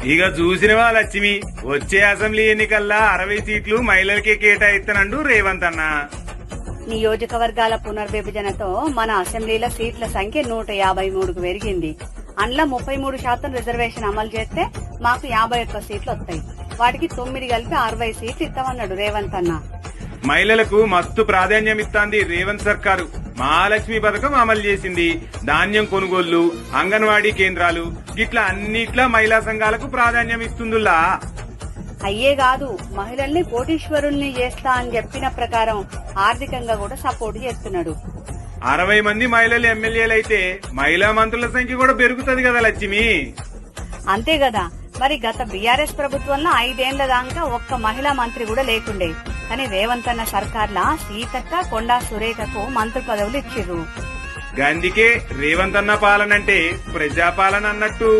ఇక చూసినవా లక్ష్మి, వచ్చే అసెంబ్లీ ఎన్నికల్లా 60 సీట్లు మహిళలకే కేటాయిస్తానండు రేవంత్ అన్న. నియోజకవర్గాల పునర్విభజనతో మన అసెంబ్లీల సీట్ల సంఖ్య 153కు పెరిగింది. అందులో 33% రిజర్వేషన్ అమలు చేస్తే మాకు 51 సీట్లు వస్తాయి. వాటికి 9 కలిపి 60 సీట్లు ఇస్తామన్నాడు రేవంత్ అన్న. మహిళలకు మస్తు ప్రాధాన్యం ఇస్తాంది రేవంత్ సర్కారు. మహాలక్ష్మి పథకం అమలు చేసింది. ధాన్యం కొనుగోళ్లు, అంగన్వాడీ కేంద్రాలు గిట్లా అన్నిట్లా మహిళా సంఘాలకు ప్రాధాన్యం ఇస్తుందిలా. అయ్యే కాదు, మహిళల్ని కోటీశ్వరుల్ని చేస్తా అని చెప్పిన ప్రకారం ఆర్థికంగా కూడా సపోర్ట్ చేస్తున్నాడు. 60 మంది మహిళలు ఎమ్మెల్యేలైతే మహిళా మంత్రుల సంఖ్య కూడా పెరుగుతుంది కదా లక్ష్మి. అంతే కదా, మరి గత బీఆర్ఎస్ ప్రభుత్వంలో 5 ఏళ్ల దాకా ఒక్క మహిళా మంత్రి కూడా లేకుండే. కానీ రేవంత్ అన్న సర్కార్లా సీతక్క, కొండా సురేఖకు మంత్రి పదవులు ఇచ్చిర్రు. గందికే రేవంత్ అన్న పాలనంటే ప్రజాపాలన అన్నట్టు.